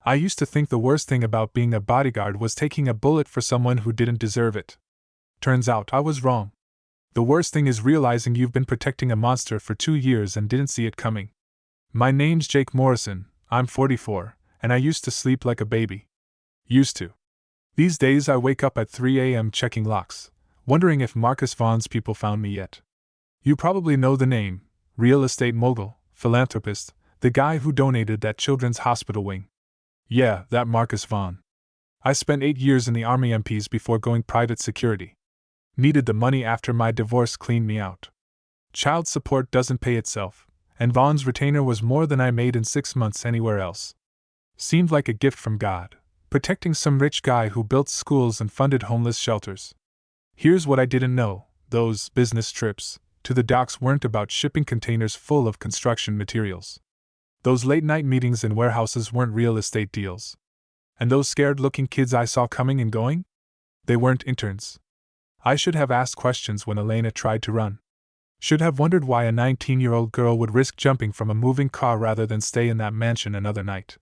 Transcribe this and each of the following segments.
I used to think the worst thing about being a bodyguard was taking a bullet for someone who didn't deserve it. Turns out I was wrong. The worst thing is realizing you've been protecting a monster for 2 years and didn't see it coming. My name's Jake Morrison, I'm 44, and I used to sleep like a baby. Used to. These days I wake up at 3 a.m. checking locks, wondering if Marcus Vaughn's people found me yet. You probably know the name: real estate mogul, philanthropist, the guy who donated that children's hospital wing. Yeah, that Marcus Vaughn. I spent 8 years in the Army MPs before going private security. Needed the money after my divorce cleaned me out. Child support doesn't pay itself, and Vaughn's retainer was more than I made in 6 months anywhere else. Seemed like a gift from God, protecting some rich guy who built schools and funded homeless shelters. Here's what I didn't know: those business trips to the docks weren't about shipping containers full of construction materials. Those late-night meetings in warehouses weren't real estate deals. And those scared-looking kids I saw coming and going? They weren't interns. I should have asked questions when Elena tried to run. Should have wondered why a 19-year-old girl would risk jumping from a moving car rather than stay in that mansion another night.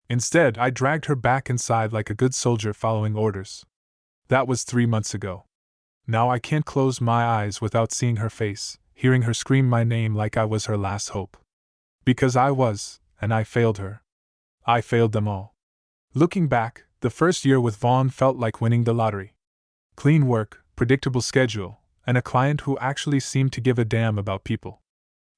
Instead, I dragged her back inside like a good soldier following orders. That was 3 months ago. Now I can't close my eyes without seeing her face, hearing her scream my name like I was her last hope. Because I was, and I failed her. I failed them all. Looking back, the first year with Vaughn felt like winning the lottery. Clean work, predictable schedule, and a client who actually seemed to give a damn about people.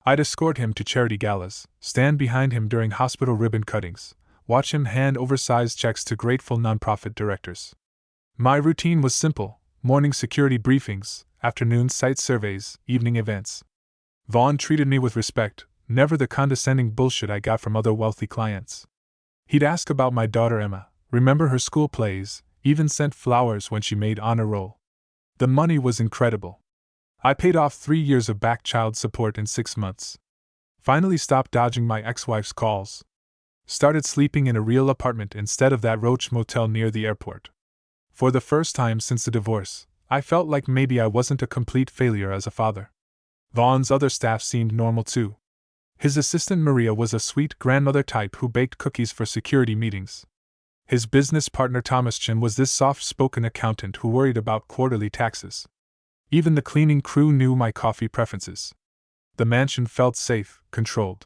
I'd escort him to charity galas, stand behind him during hospital ribbon cuttings, watch him hand oversized checks to grateful nonprofit directors. My routine was simple: morning security briefings, afternoon site surveys, evening events. Vaughn treated me with respect, never the condescending bullshit I got from other wealthy clients. He'd ask about my daughter Emma, remember her school plays, even sent flowers when she made honor roll. The money was incredible. I paid off 3 years of back child support in 6 months. Finally stopped dodging my ex-wife's calls. Started sleeping in a real apartment instead of that roach motel near the airport. For the first time since the divorce, I felt like maybe I wasn't a complete failure as a father. Vaughn's other staff seemed normal too. His assistant Maria was a sweet grandmother type who baked cookies for security meetings. His business partner Thomas Chin was this soft-spoken accountant who worried about quarterly taxes. Even the cleaning crew knew my coffee preferences. The mansion felt safe, controlled.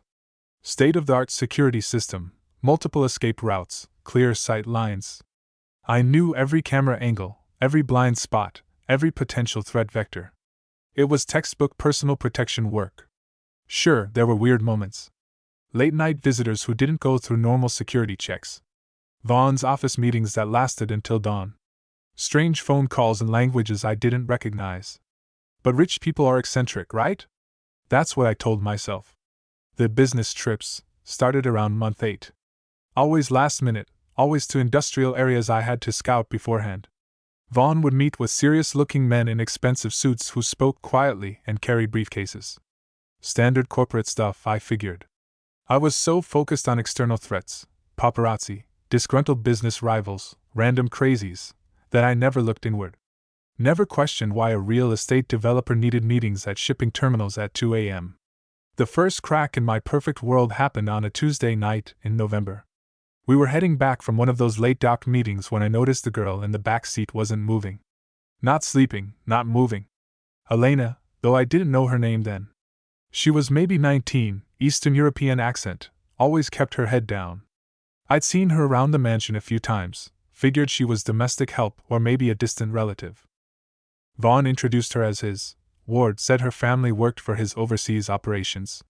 State-of-the-art security system, multiple escape routes, clear sight lines. I knew every camera angle, every blind spot, every potential threat vector. It was textbook personal protection work. Sure, there were weird moments. Late-night visitors who didn't go through normal security checks. Vaughn's office meetings that lasted until dawn. Strange phone calls in languages I didn't recognize. But rich people are eccentric, right? That's what I told myself. The business trips started around month 8. Always last minute, always to industrial areas I had to scout beforehand. Vaughn would meet with serious-looking men in expensive suits who spoke quietly and carried briefcases. Standard corporate stuff, I figured. I was so focused on external threats, paparazzi, disgruntled business rivals, random crazies, that I never looked inward. Never questioned why a real estate developer needed meetings at shipping terminals at 2 a.m. The first crack in my perfect world happened on a Tuesday night in November. We were heading back from one of those late dock meetings when I noticed the girl in the back seat wasn't moving. Not sleeping, not moving. Elena, though I didn't know her name then. She was maybe 19, Eastern European accent, always kept her head down. I'd seen her around the mansion a few times, figured she was domestic help or maybe a distant relative. Vaughn introduced her as his ward, said her family worked for his overseas operations.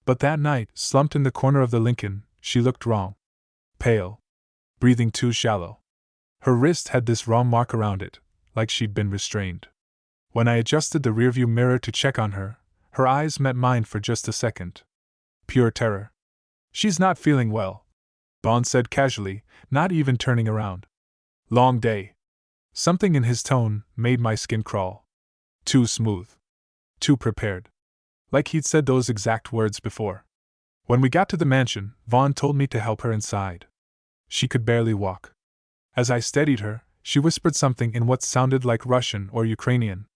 But that night, slumped in the corner of the Lincoln, she looked wrong. Pale. Breathing too shallow. Her wrist had this raw mark around it, like she'd been restrained. When I adjusted the rearview mirror to check on her, her eyes met mine for just a second. Pure terror. She's not feeling well, Vaughn said casually, not even turning around. Long day. Something in his tone made my skin crawl. Too smooth. Too prepared. Like he'd said those exact words before. When we got to the mansion, Vaughn told me to help her inside. She could barely walk. As I steadied her, she whispered something in what sounded like Russian or Ukrainian.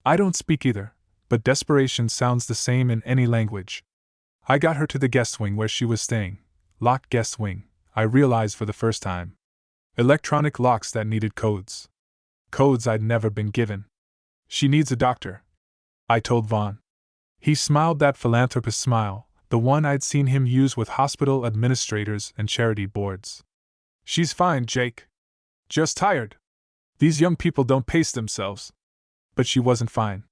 I don't speak either, but desperation sounds the same in any language. I got her to the guest wing where she was staying. Locked guest wing, I realized for the first time. Electronic locks that needed codes. Codes I'd never been given. She needs a doctor, I told Vaughn. He smiled that philanthropist smile, the one I'd seen him use with hospital administrators and charity boards. She's fine, Jake. Just tired. These young people don't pace themselves. But she wasn't fine.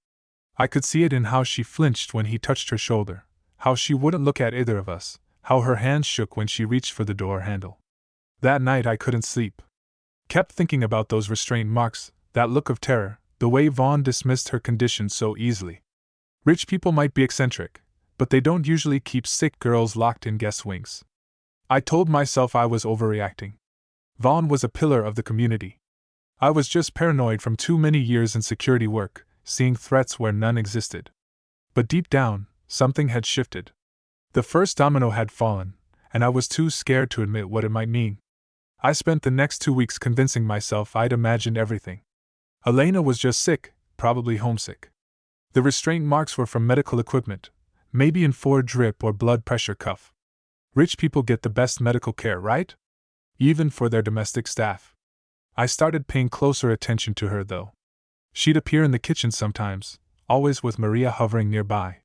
I could see it in how she flinched when he touched her shoulder, how she wouldn't look at either of us, how her hands shook when she reached for the door handle. That night I couldn't sleep. Kept thinking about those restraint marks, that look of terror, the way Vaughn dismissed her condition so easily. Rich people might be eccentric, but they don't usually keep sick girls locked in guest wings. I told myself I was overreacting. Vaughn was a pillar of the community. I was just paranoid from too many years in security work, seeing threats where none existed. But deep down, something had shifted. The first domino had fallen, and I was too scared to admit what it might mean. I spent the next 2 weeks convincing myself I'd imagined everything. Elena was just sick, probably homesick. The restraint marks were from medical equipment, maybe in for drip or blood pressure cuff. Rich people get the best medical care, right? Even for their domestic staff. I started paying closer attention to her, though. She'd appear in the kitchen sometimes, always with Maria hovering nearby.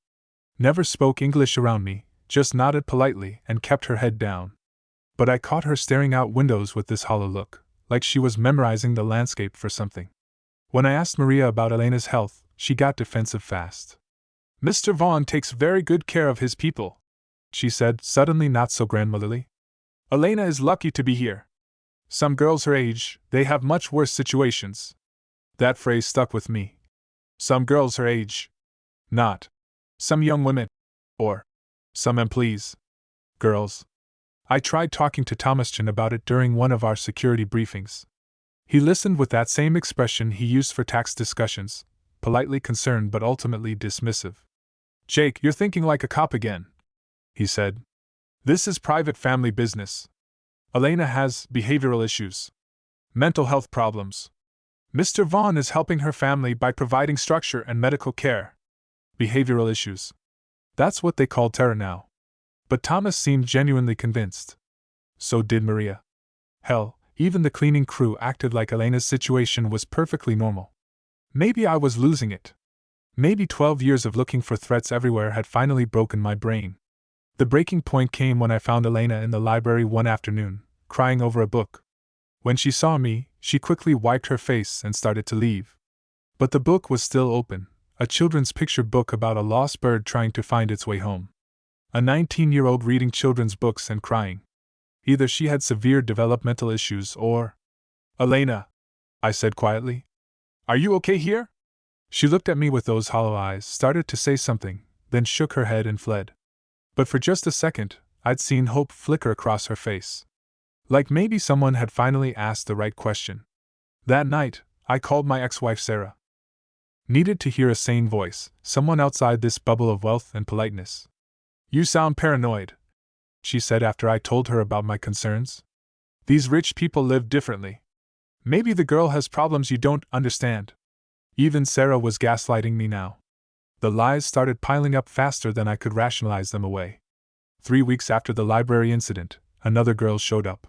Never spoke English around me, just nodded politely and kept her head down. But I caught her staring out windows with this hollow look, like she was memorizing the landscape for something. When I asked Maria about Elena's health, she got defensive fast. "Mr. Vaughn takes very good care of his people," she said, suddenly not so grandmotherly. "Elena is lucky to be here. Some girls her age, they have much worse situations." That phrase stuck with me. Some girls her age. Not some young women. Or some employees. Girls. I tried talking to Thomaschin about it during one of our security briefings. He listened with that same expression he used for tax discussions, politely concerned but ultimately dismissive. "Jake, you're thinking like a cop again," he said. "This is private family business. Elena has behavioral issues. Mental health problems. Mr. Vaughn is helping her family by providing structure and medical care. Behavioral issues. That's what they call terror now." But Thomas seemed genuinely convinced. So did Maria. Hell, even the cleaning crew acted like Elena's situation was perfectly normal. Maybe I was losing it. Maybe 12 years of looking for threats everywhere had finally broken my brain. The breaking point came when I found Elena in the library one afternoon, crying over a book. When she saw me, she quickly wiped her face and started to leave. But the book was still open, a children's picture book about a lost bird trying to find its way home. A 19-year-old reading children's books and crying. Either she had severe developmental issues or... "Elena," I said quietly. "Are you okay here?" She looked at me with those hollow eyes, started to say something, then shook her head and fled. But for just a second, I'd seen hope flicker across her face. Like maybe someone had finally asked the right question. That night, I called my ex-wife Sarah. Needed to hear a sane voice, someone outside this bubble of wealth and politeness. "You sound paranoid," she said after I told her about my concerns. "These rich people live differently. Maybe the girl has problems you don't understand." Even Sarah was gaslighting me now. The lies started piling up faster than I could rationalize them away. 3 weeks after the library incident, another girl showed up.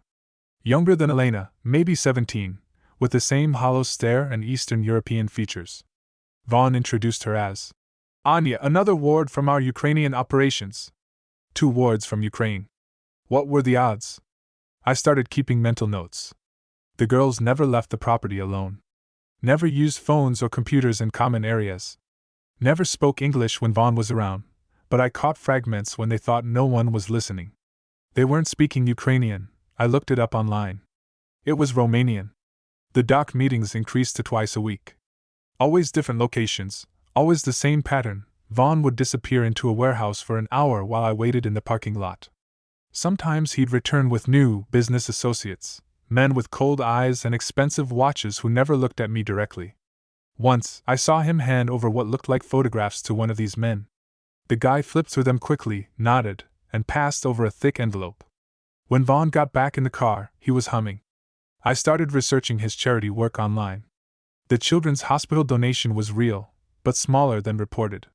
Younger than Elena, maybe 17, with the same hollow stare and Eastern European features. Vaughn introduced her as Anya, another ward from our Ukrainian operations. 2 wards from Ukraine. What were the odds? I started keeping mental notes. The girls never left the property alone. Never used phones or computers in common areas. Never spoke English when Vaughn was around, but I caught fragments when they thought no one was listening. They weren't speaking Ukrainian, I looked it up online. It was Romanian. The doc meetings increased to twice a week. Always different locations, always the same pattern. Vaughn would disappear into a warehouse for an hour while I waited in the parking lot. Sometimes he'd return with new business associates, men with cold eyes and expensive watches who never looked at me directly. Once, I saw him hand over what looked like photographs to one of these men. The guy flipped through them quickly, nodded, and passed over a thick envelope. When Vaughn got back in the car, he was humming. I started researching his charity work online. The children's hospital donation was real, but smaller than reported.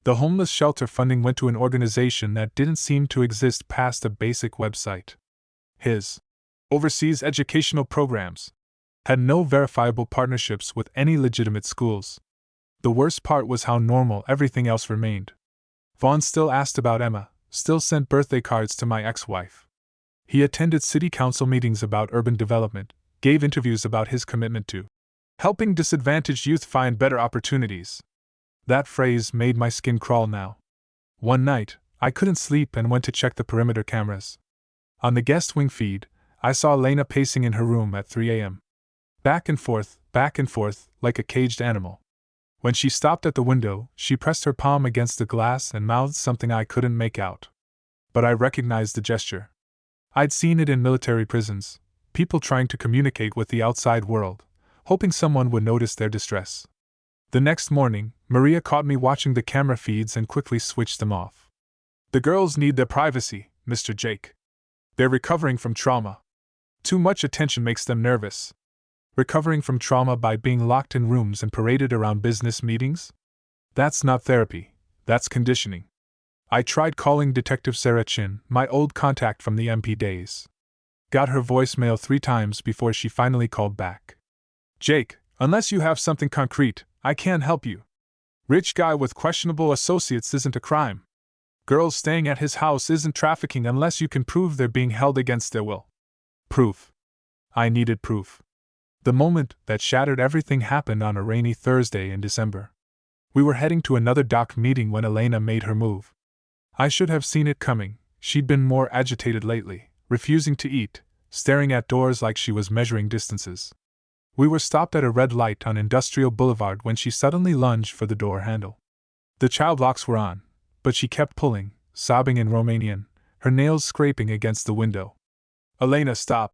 The homeless shelter funding went to an organization that didn't seem to exist past a basic website. his overseas educational programs had no verifiable partnerships with any legitimate schools. The worst part was how normal everything else remained. Vaughn still asked about Emma, still sent birthday cards to my ex-wife. He attended city council meetings about urban development, gave interviews about his commitment to helping disadvantaged youth find better opportunities. That phrase made my skin crawl now. One night, I couldn't sleep and went to check the perimeter cameras. On the guest wing feed, I saw Elena pacing in her room at 3 a.m. Back and forth, like a caged animal. When she stopped at the window, she pressed her palm against the glass and mouthed something I couldn't make out. But I recognized the gesture. I'd seen it in military prisons, people trying to communicate with the outside world, hoping someone would notice their distress. The next morning, Maria caught me watching the camera feeds and quickly switched them off. The girls need their privacy, Mr. Jake. They're recovering from trauma. Too much attention makes them nervous. Recovering from trauma by being locked in rooms and paraded around business meetings? That's not therapy, that's conditioning. I tried calling Detective Sarah Chin, my old contact from the MP days. Got her voicemail 3 times before she finally called back. Jake, unless you have something concrete, I can't help you. Rich guy with questionable associates isn't a crime. Girls staying at his house isn't trafficking unless you can prove they're being held against their will. Proof. I needed proof. The moment that shattered everything happened on a rainy Thursday in December. We were heading to another doc meeting when Elena made her move. I should have seen it coming. She'd been more agitated lately, refusing to eat, staring at doors like she was measuring distances. We were stopped at a red light on Industrial Boulevard when she suddenly lunged for the door handle. The child locks were on, but she kept pulling, sobbing in Romanian, her nails scraping against the window. Elena, stop,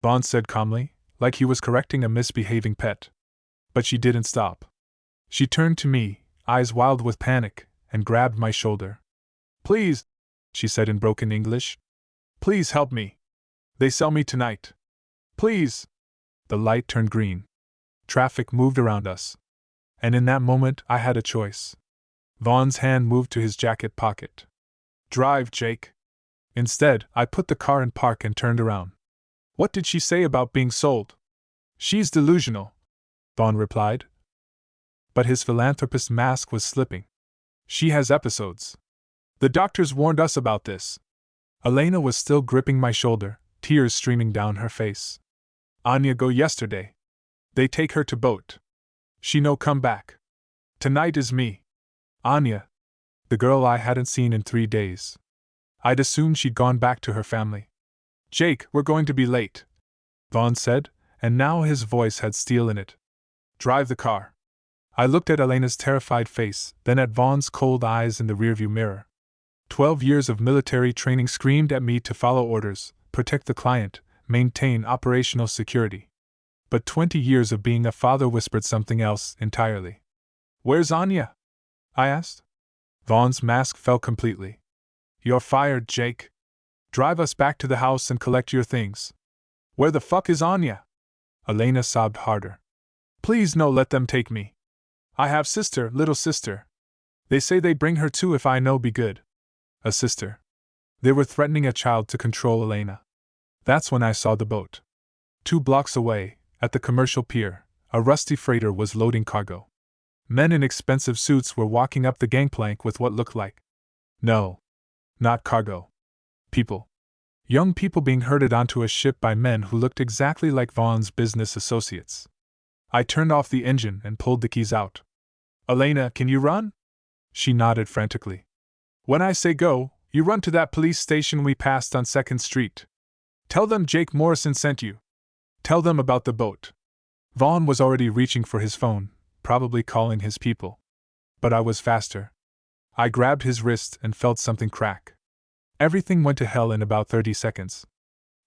Vaughn said calmly, like he was correcting a misbehaving pet. But she didn't stop. She turned to me, eyes wild with panic, and grabbed my shoulder. Please, she said in broken English. Please help me. They sell me tonight. Please. The light turned green. Traffic moved around us. And in that moment, I had a choice. Vaughn's hand moved to his jacket pocket. Drive, Jake. Instead, I put the car in park and turned around. What did she say about being sold? She's delusional, Vaughn replied. But his philanthropist mask was slipping. She has episodes. The doctors warned us about this. Elena was still gripping my shoulder, tears streaming down her face. Anya go yesterday. They take her to boat. She no come back. Tonight is me. Anya. The girl I hadn't seen in 3 days. I'd assumed she'd gone back to her family. Jake, we're going to be late, Vaughn said, and now his voice had steel in it. Drive the car. I looked at Elena's terrified face, then at Vaughn's cold eyes in the rearview mirror. 12 years of military training screamed at me to follow orders, protect the client, maintain operational security. But 20 years of being a father whispered something else entirely. Where's Anya? I asked. Vaughn's mask fell completely. You're fired, Jake. Drive us back to the house and collect your things. Where the fuck is Anya? Elena sobbed harder. Please no, let them take me. I have sister, little sister. They say they bring her too if I know be good. A sister. They were threatening a child to control Elena. That's when I saw the boat. 2 blocks away, at the commercial pier, a rusty freighter was loading cargo. Men in expensive suits were walking up the gangplank with what looked like. No. Not cargo. People. Young people being herded onto a ship by men who looked exactly like Vaughn's business associates. I turned off the engine and pulled the keys out. Elena, can you run? She nodded frantically. When I say go, you run to that police station we passed on 2nd Street. Tell them Jake Morrison sent you. Tell them about the boat. Vaughn was already reaching for his phone, probably calling his people. But I was faster. I grabbed his wrist and felt something crack. Everything went to hell in about 30 seconds.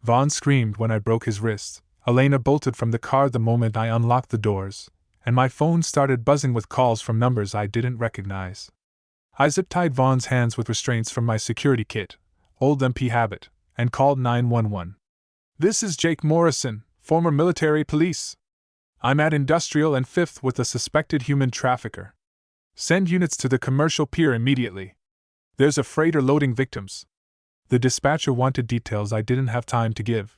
Vaughn screamed when I broke his wrist. Elena bolted from the car the moment I unlocked the doors, and my phone started buzzing with calls from numbers I didn't recognize. I zip-tied Vaughn's hands with restraints from my security kit, old MP habit, and called 911. This is Jake Morrison, former military police. I'm at Industrial and 5th with a suspected human trafficker. Send units to the commercial pier immediately. There's a freighter loading victims. The dispatcher wanted details I didn't have time to give.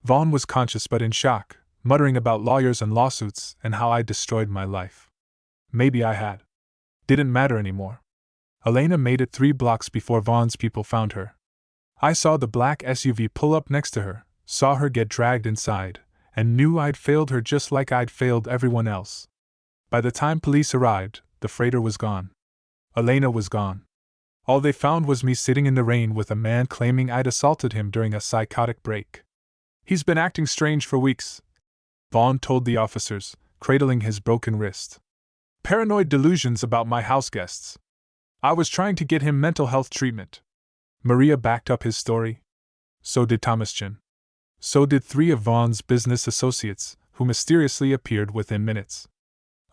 Vaughn was conscious but in shock, muttering about lawyers and lawsuits and how I'd destroyed my life. Maybe I had. Didn't matter anymore. Elena made it 3 blocks before Vaughn's people found her. I saw the black SUV pull up next to her, saw her get dragged inside, and knew I'd failed her just like I'd failed everyone else. By the time police arrived, the freighter was gone. Elena was gone. All they found was me sitting in the rain with a man claiming I'd assaulted him during a psychotic break. He's been acting strange for weeks, Vaughn told the officers, cradling his broken wrist. Paranoid delusions about my house guests. I was trying to get him mental health treatment. Maria backed up his story. So did Thomasjan. So did 3 of Vaughn's business associates, who mysteriously appeared within minutes.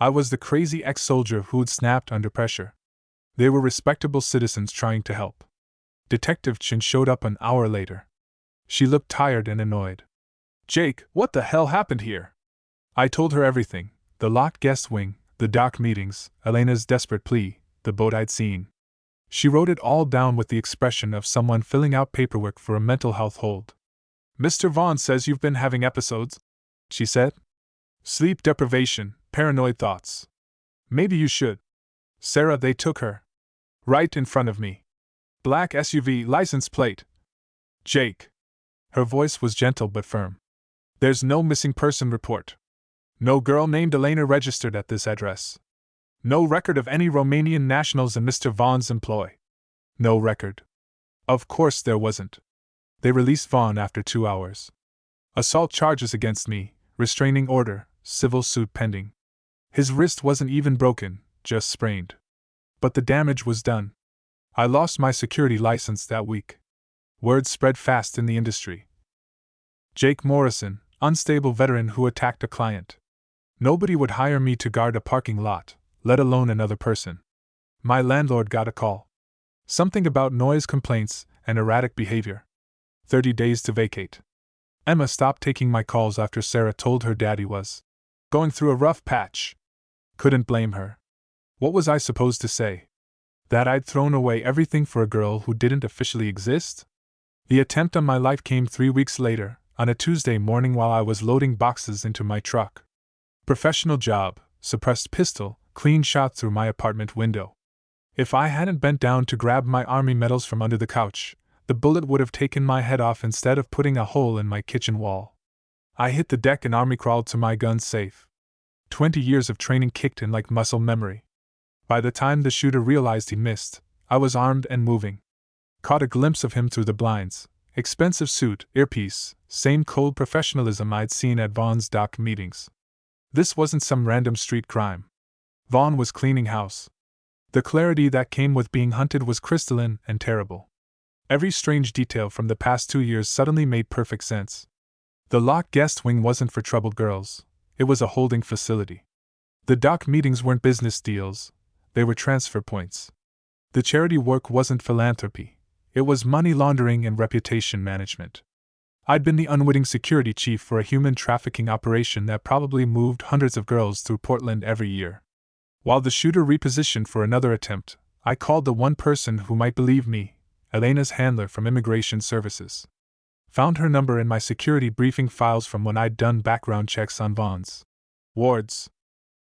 I was the crazy ex-soldier who'd snapped under pressure. They were respectable citizens trying to help. Detective Chin showed up an hour later. She looked tired and annoyed. Jake, what the hell happened here? I told her everything, the locked guest wing, the dock meetings, Elena's desperate plea, the boat I'd seen. She wrote it all down with the expression of someone filling out paperwork for a mental health hold. Mr. Vaughn says you've been having episodes, she said. Sleep deprivation, paranoid thoughts. Maybe you should. Sarah, they took her. Right in front of me. Black SUV license plate. Jake. Her voice was gentle but firm. There's no missing person report. No girl named Elena registered at this address. No record of any Romanian nationals in Mr. Vaughn's employ. No record. Of course there wasn't. They released Vaughn after 2 hours. Assault charges against me, restraining order, civil suit pending. His wrist wasn't even broken, just sprained. But the damage was done. I lost my security license that week. Word spread fast in the industry. Jake Morrison, unstable veteran who attacked a client. Nobody would hire me to guard a parking lot, let alone another person. My landlord got a call. Something about noise complaints and erratic behavior. 30 days to vacate. Emma stopped taking my calls after Sarah told her daddy was going through a rough patch. Couldn't blame her. What was I supposed to say? That I'd thrown away everything for a girl who didn't officially exist? The attempt on my life came 3 weeks later, on a Tuesday morning while I was loading boxes into my truck. Professional job, suppressed pistol, clean shot through my apartment window. If I hadn't bent down to grab my army medals from under the couch, the bullet would have taken my head off instead of putting a hole in my kitchen wall. I hit the deck and army crawled to my gun safe. 20 years of training kicked in like muscle memory. By the time the shooter realized he missed, I was armed and moving. Caught a glimpse of him through the blinds. Expensive suit, earpiece, same cold professionalism I'd seen at Vaughn's dock meetings. This wasn't some random street crime. Vaughn was cleaning house. The clarity that came with being hunted was crystalline and terrible. Every strange detail from the past 2 years suddenly made perfect sense. The locked guest wing wasn't for troubled girls. It was a holding facility. The dock meetings weren't business deals. They were transfer points. The charity work wasn't philanthropy. It was money laundering and reputation management. I'd been the unwitting security chief for a human trafficking operation that probably moved hundreds of girls through Portland every year. While the shooter repositioned for another attempt, I called the one person who might believe me, Elena's handler from Immigration Services. Found her number in my security briefing files from when I'd done background checks on Vaughn's wards.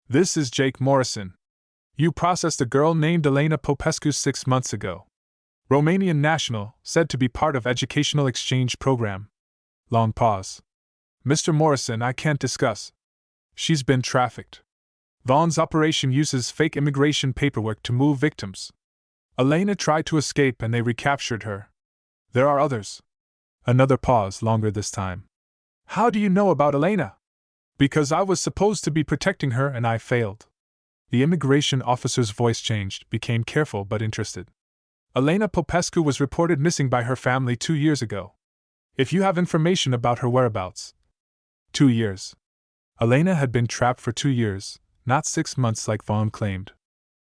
This is Jake Morrison. You processed a girl named Elena Popescu 6 months ago. Romanian national, said to be part of educational exchange program. Long pause. Mr. Morrison, I can't discuss. She's been trafficked. Vaughn's operation uses fake immigration paperwork to move victims. Elena tried to escape and they recaptured her. There are others. Another pause, longer this time. How do you know about Elena? Because I was supposed to be protecting her and I failed. The immigration officer's voice changed, became careful but interested. Elena Popescu was reported missing by her family 2 years ago. If you have information about her whereabouts. 2 years. Elena had been trapped for 2 years, not 6 months like Vaughn claimed.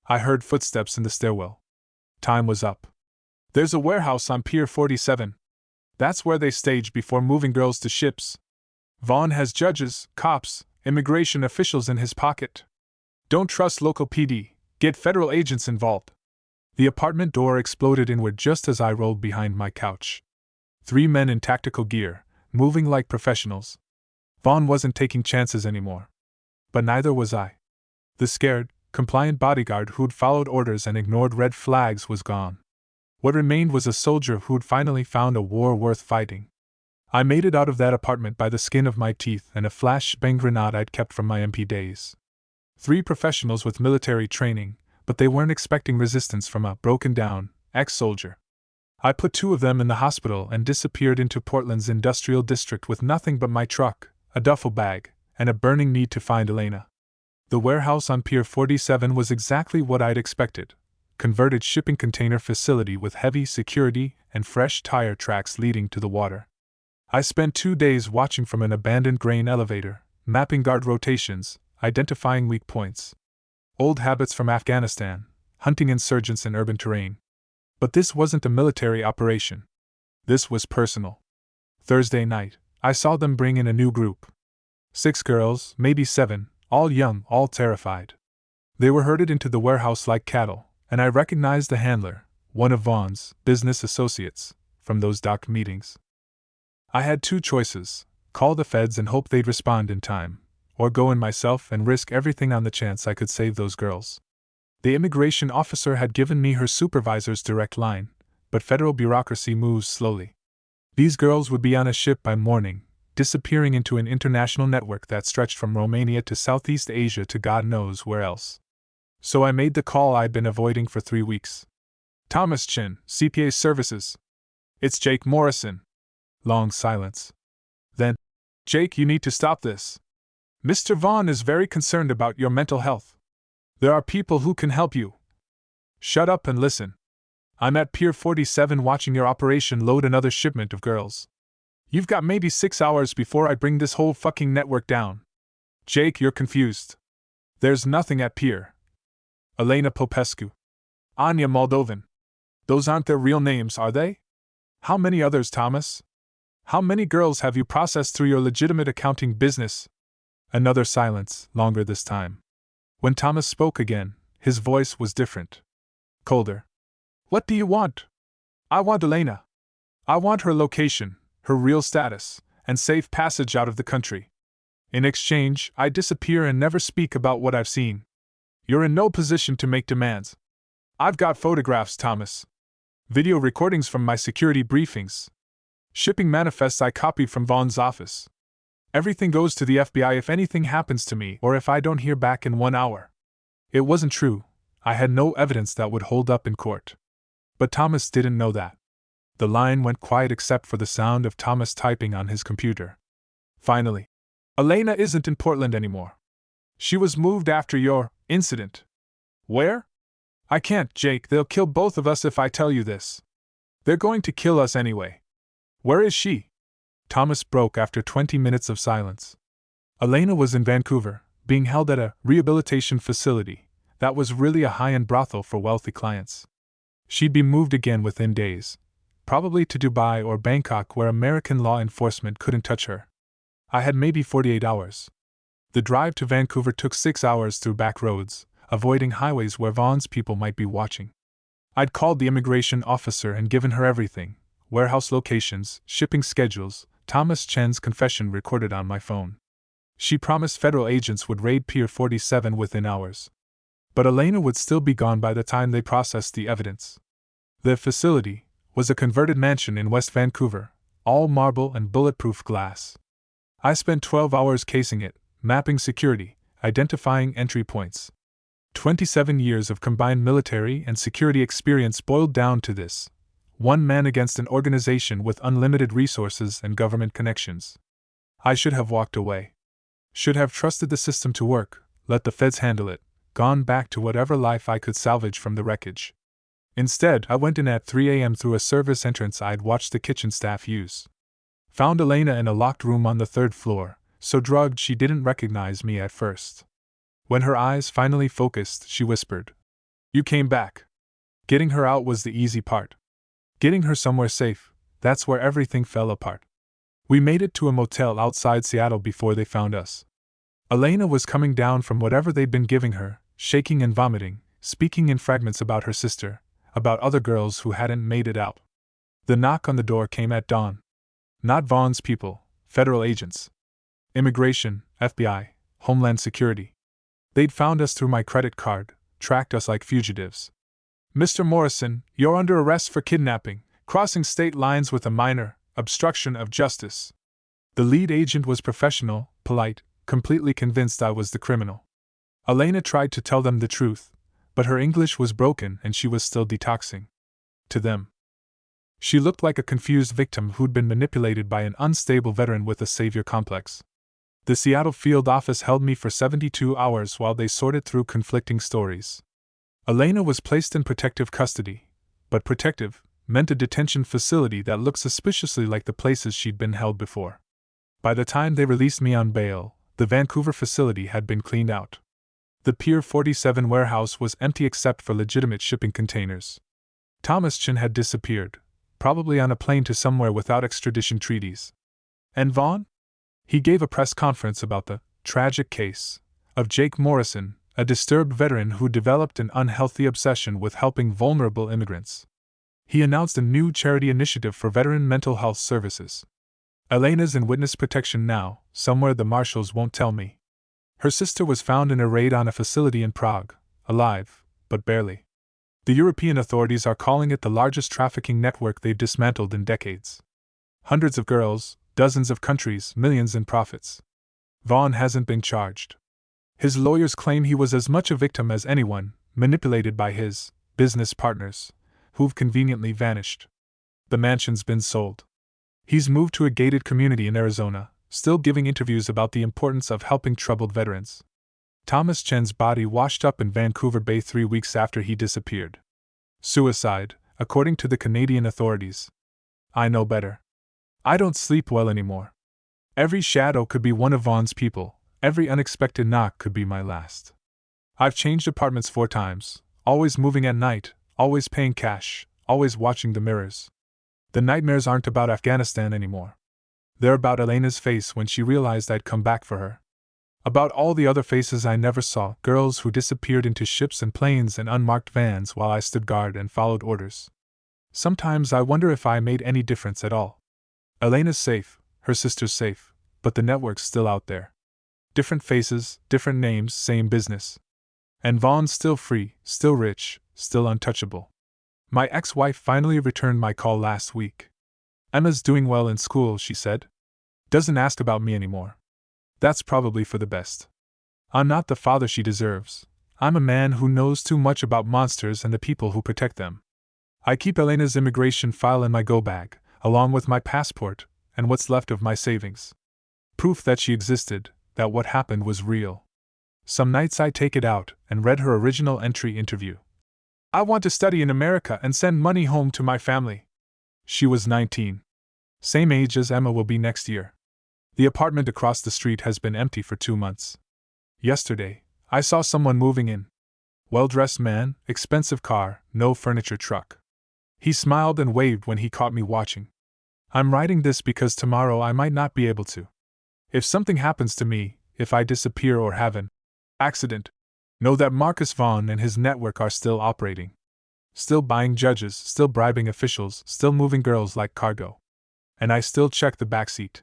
I heard footsteps in the stairwell. Time was up. There's a warehouse on Pier 47. That's where they stage before moving girls to ships. Vaughn has judges, cops, immigration officials in his pocket. Don't trust local PD, get federal agents involved. The apartment door exploded inward just as I rolled behind my couch. 3 men in tactical gear, moving like professionals. Vaughn wasn't taking chances anymore. But neither was I. The scared, compliant bodyguard who'd followed orders and ignored red flags was gone. What remained was a soldier who'd finally found a war worth fighting. I made it out of that apartment by the skin of my teeth and a flashbang grenade I'd kept from my MP days. 3 professionals with military training, but they weren't expecting resistance from a broken-down ex-soldier. I put 2 of them in the hospital and disappeared into Portland's industrial district with nothing but my truck, a duffel bag, and a burning need to find Elena. The warehouse on Pier 47 was exactly what I'd expected. Converted shipping container facility with heavy security and fresh tire tracks leading to the water. I spent 2 days watching from an abandoned grain elevator, mapping guard rotations, identifying weak points. Old habits from Afghanistan, hunting insurgents in urban terrain. But this wasn't a military operation. This was personal. Thursday night, I saw them bring in a new group. 6 girls, maybe 7, all young, all terrified. They were herded into the warehouse like cattle, and I recognized the handler, one of Vaughn's business associates, from those dock meetings. I had 2 choices: call the feds and hope they'd respond in time, or go in myself and risk everything on the chance I could save those girls. The immigration officer had given me her supervisor's direct line, but federal bureaucracy moves slowly. These girls would be on a ship by morning, disappearing into an international network that stretched from Romania to Southeast Asia to God knows where else. So I made the call I'd been avoiding for 3 weeks. Thomas Chin, CPA Services. It's Jake Morrison. Long silence. Then, Jake, you need to stop this. Mr. Vaughn is very concerned about your mental health. There are people who can help you. Shut up and listen. I'm at Pier 47 watching your operation load another shipment of girls. You've got maybe 6 hours before I bring this whole fucking network down. Jake, you're confused. There's nothing at Pier. Elena Popescu. Anya Moldovan. Those aren't their real names, are they? How many others, Thomas? How many girls have you processed through your legitimate accounting business? Another silence, longer this time. When Thomas spoke again, his voice was different. Colder. What do you want? I want Elena. I want her location, her real status, and safe passage out of the country. In exchange, I disappear and never speak about what I've seen. You're in no position to make demands. I've got photographs, Thomas. Video recordings from my security briefings. Shipping manifests I copied from Vaughn's office. Everything goes to the FBI if anything happens to me or if I don't hear back in 1 hour. It wasn't true. I had no evidence that would hold up in court. But Thomas didn't know that. The line went quiet except for the sound of Thomas typing on his computer. Finally, Elena isn't in Portland anymore. She was moved after your incident. Where? I can't, Jake. They'll kill both of us if I tell you this. They're going to kill us anyway. Where is she? Thomas broke after 20 minutes of silence. Elena was in Vancouver, being held at a rehabilitation facility that was really a high-end brothel for wealthy clients. She'd be moved again within days, probably to Dubai or Bangkok where American law enforcement couldn't touch her. I had maybe 48 hours. The drive to Vancouver took 6 hours through back roads, avoiding highways where Vaughn's people might be watching. I'd called the immigration officer and given her everything: warehouse locations, shipping schedules, Thomas Chen's confession recorded on my phone. She promised federal agents would raid Pier 47 within hours. But Elena would still be gone by the time they processed the evidence. The facility was a converted mansion in West Vancouver, all marble and bulletproof glass. I spent 12 hours casing it, mapping security, identifying entry points. 27 years of combined military and security experience boiled down to this: one man against an organization with unlimited resources and government connections. I should have walked away. Should have trusted the system to work, let the feds handle it, gone back to whatever life I could salvage from the wreckage. Instead, I went in at 3 a.m. through a service entrance I'd watched the kitchen staff use. Found Elena in a locked room on the 3rd floor, so drugged she didn't recognize me at first. When her eyes finally focused, she whispered, "You came back." Getting her out was the easy part. Getting her somewhere safe, that's where everything fell apart. We made it to a motel outside Seattle before they found us. Elena was coming down from whatever they'd been giving her, shaking and vomiting, speaking in fragments about her sister, about other girls who hadn't made it out. The knock on the door came at dawn. Not Vaughn's people, federal agents. Immigration, FBI, Homeland Security. They'd found us through my credit card, tracked us like fugitives. "Mr. Morrison, you're under arrest for kidnapping, crossing state lines with a minor, obstruction of justice." The lead agent was professional, polite, completely convinced I was the criminal. Elena tried to tell them the truth, but her English was broken and she was still detoxing. To them, she looked like a confused victim who'd been manipulated by an unstable veteran with a savior complex. The Seattle field office held me for 72 hours while they sorted through conflicting stories. Elena was placed in protective custody, but protective meant a detention facility that looked suspiciously like the places she'd been held before. By the time they released me on bail, the Vancouver facility had been cleaned out. The Pier 47 warehouse was empty except for legitimate shipping containers. Thomas Chin had disappeared, probably on a plane to somewhere without extradition treaties. And Vaughn? He gave a press conference about the tragic case of Jake Morrison, a disturbed veteran who developed an unhealthy obsession with helping vulnerable immigrants. He announced a new charity initiative for veteran mental health services. Elena's in witness protection now, somewhere the marshals won't tell me. Her sister was found in a raid on a facility in Prague, alive, but barely. The European authorities are calling it the largest trafficking network they've dismantled in decades. Hundreds of girls, dozens of countries, millions in profits. Vaughn hasn't been charged. His lawyers claim he was as much a victim as anyone, manipulated by his business partners, who've conveniently vanished. The mansion's been sold. He's moved to a gated community in Arizona, still giving interviews about the importance of helping troubled veterans. Thomas Chen's body washed up in Vancouver Bay 3 weeks after he disappeared. Suicide, according to the Canadian authorities. I know better. I don't sleep well anymore. Every shadow could be one of Vaughn's people, every unexpected knock could be my last. I've changed apartments 4 times, always moving at night, always paying cash, always watching the mirrors. The nightmares aren't about Afghanistan anymore. They're about Elena's face when she realized I'd come back for her. About all the other faces I never saw, girls who disappeared into ships and planes and unmarked vans while I stood guard and followed orders. Sometimes I wonder if I made any difference at all. Elena's safe, her sister's safe, but the network's still out there. Different faces, different names, same business. And Vaughn's still free, still rich, still untouchable. My ex-wife finally returned my call last week. "Emma's doing well in school," she said. "Doesn't ask about me anymore. That's probably for the best. I'm not the father she deserves. I'm a man who knows too much about monsters and the people who protect them. I keep Elena's immigration file in my go bag, along with my passport, and what's left of my savings. Proof that she existed, that what happened was real. Some nights I take it out and read her original entry interview. I want to study in America and send money home to my family." She was 19. Same age as Emma will be next year. The apartment across the street has been empty for 2 months. Yesterday, I saw someone moving in. Well-dressed man, expensive car, no furniture truck. He smiled and waved when he caught me watching. I'm writing this because tomorrow I might not be able to. If something happens to me, if I disappear or have an accident, know that Marcus Vaughn and his network are still operating. Still buying judges, still bribing officials, still moving girls like cargo. And I still check the backseat.